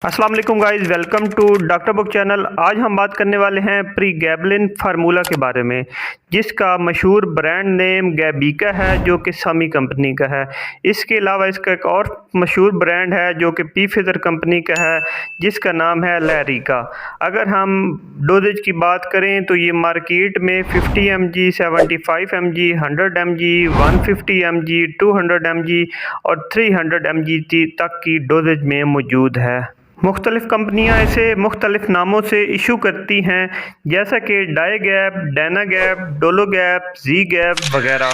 अस्सलाम वालेकुम guys, welcome to doctor book channel. आज हम बात करने वाले हैं प्रीगैबलिन फार्मूला के बारे में, जिसका मशहूर ब्रांड नेम गैबिका है जो कि सामी कंपनी का है। इसके अलावा इसका एक और मशहूर ब्रांड है जो कि पी फिज़र कंपनी का है, जिसका नाम है लैरिका। अगर हम डोजेज की बात करें तो ये मार्केट में 50 mg, 75 mg, 100 mg, 150 mg, 200 mg और 300 mg तक की डोजेज में मौजूद है। मुख्तलिफ़ कंपनियां इसे मुख्तलिफ़ नामों से इशू करती हैं, जैसा कि डाइगैप, डैनागैप, डोलोगैप, जी गैप वगैरह।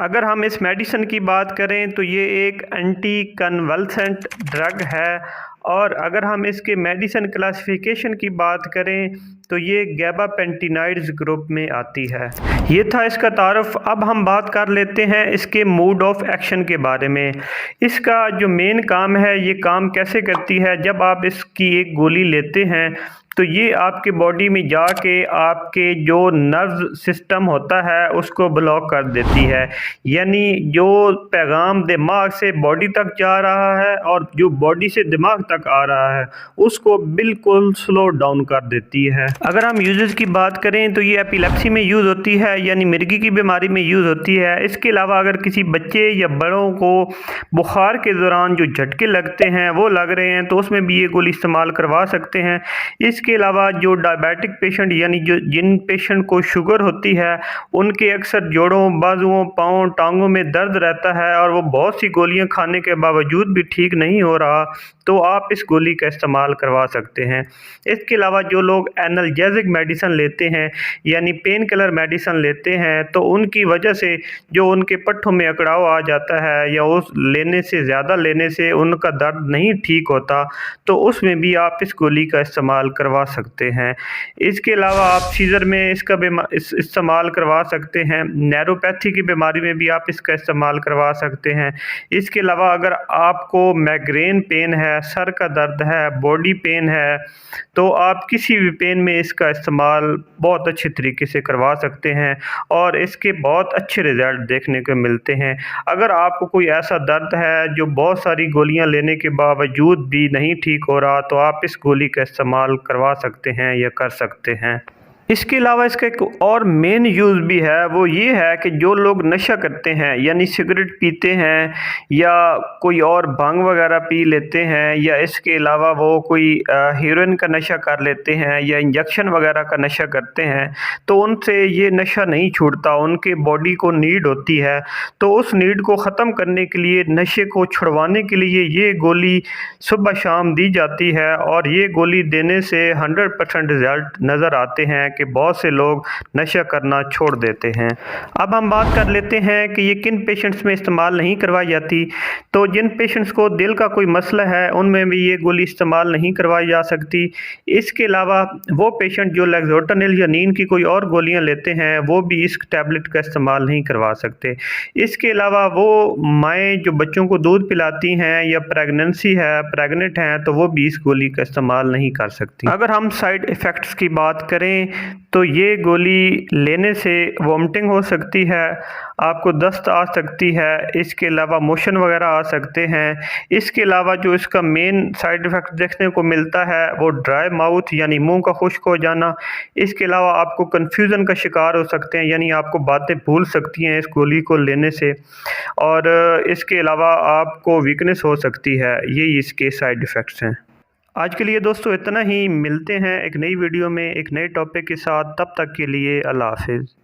अगर हम इस मेडिसिन की बात करें तो ये एक एंटी कन्वल्सेंट ड्रग है, और अगर हम इसके मेडिसिन क्लासिफिकेशन की बात करें तो ये गैबापेंटिनाइड्स ग्रुप में आती है। ये था इसका तारुफ। अब हम बात कर लेते हैं इसके मोड ऑफ एक्शन के बारे में। इसका जो मेन काम है, ये काम कैसे करती है। जब आप इसकी एक गोली लेते हैं तो ये आपके बॉडी में जाके आपके जो नर्व सिस्टम होता है उसको ब्लॉक कर देती है, यानी जो पैगाम दिमाग से बॉडी तक जा रहा है और जो बॉडी से दिमाग तक आ रहा है उसको बिल्कुल स्लो डाउन कर देती है। अगर हम यूजेस की बात करें तो ये एपिलेप्सी में यूज़ होती है, यानी मिर्गी की बीमारी में यूज़ होती है। इसके अलावा अगर किसी बच्चे या बड़ों को बुखार के दौरान जो झटके लगते हैं वो लग रहे हैं तो उसमें भी ये गोली इस्तेमाल करवा सकते हैं। इसके अलावा जो डायबिटिक पेशेंट, यानी जो जिन पेशेंट को शुगर होती है, उनके अक्सर जोड़ों, बाजुओं, पाँव, टांगों में दर्द रहता है और वो बहुत सी गोलियां खाने के बावजूद भी ठीक नहीं हो रहा, तो आप इस गोली का इस्तेमाल करवा सकते हैं। इसके अलावा जो लोग एनाल्जेसिक मेडिसिन लेते हैं, यानी पेन किलर मेडिसिन लेते हैं, तो उनकी वजह से जो उनके पट्ठों में अकड़ाव आ जाता है या उस लेने से ज़्यादा लेने से उनका दर्द नहीं ठीक होता, तो उसमें भी आप इस गोली का इस्तेमाल करवा सकते हैं। इसके अलावा आप सीजर में इसका इस्तेमाल करवा सकते हैं। नैरोपैथी की बीमारी में भी आप इसका इस्तेमाल करवा सकते हैं। इसके अलावा अगर आपको माइग्रेन पेन है, सर का दर्द है, बॉडी पेन है, तो आप किसी भी पेन में इसका इस्तेमाल बहुत अच्छे तरीके से करवा सकते हैं और इसके बहुत अच्छे रिज़ल्ट देखने को मिलते हैं। अगर आपको कोई ऐसा दर्द है जो बहुत सारी गोलियां लेने के बावजूद भी नहीं ठीक हो रहा, तो आप इस गोली का इस्तेमाल करवा सकते हैं या कर सकते हैं। इसके अलावा इसका एक और मेन यूज़ भी है, वो ये है कि जो लोग नशा करते हैं, यानी सिगरेट पीते हैं या कोई और भांग वगैरह पी लेते हैं, या इसके अलावा वो कोई हीरोइन का नशा कर लेते हैं या इंजेक्शन वगैरह का नशा करते हैं, तो उनसे ये नशा नहीं छूटता, उनके बॉडी को नीड होती है। तो उस नीड को ख़त्म करने के लिए, नशे को छुड़वाने के लिए ये गोली सुबह शाम दी जाती है, और ये गोली देने से 100% रिज़ल्ट नज़र आते हैं कि बहुत से लोग नशा करना छोड़ देते हैं। अब हम बात कर लेते हैं कि ये किन पेशेंट्स में इस्तेमाल नहीं करवाई जाती। तो जिन पेशेंट्स को दिल का कोई मसला है उनमें भी ये गोली इस्तेमाल नहीं करवाई जा सकती। इसके अलावा वो पेशेंट जो लेक्सोटनिल या नींद की कोई और गोलियां लेते हैं वो भी इस टैबलेट का इस्तेमाल नहीं करवा सकते। इसके अलावा वो माएँ जो बच्चों को दूध पिलाती हैं या प्रेगनेंसी है, प्रेग्नेंट हैं, तो वो भी इस गोली का इस्तेमाल नहीं कर सकती। अगर हम साइड इफ़ेक्ट्स की बात करें तो ये गोली लेने से वॉमिटिंग हो सकती है, आपको दस्त आ सकती है, इसके अलावा मोशन वगैरह आ सकते हैं। इसके अलावा जो इसका मेन साइड इफ़ेक्ट देखने को मिलता है वो ड्राई माउथ, यानी मुंह का खुश्क हो जाना। इसके अलावा आपको कन्फ्यूज़न का शिकार हो सकते हैं, यानी आपको बातें भूल सकती हैं इस गोली को लेने से, और इसके अलावा आपको वीकनेस हो सकती है। यही इसके साइड इफ़ेक्ट्स हैं। आज के लिए दोस्तों इतना ही। मिलते हैं एक नई वीडियो में एक नए टॉपिक के साथ। तब तक के लिए अल्लाह हाफ़िज़।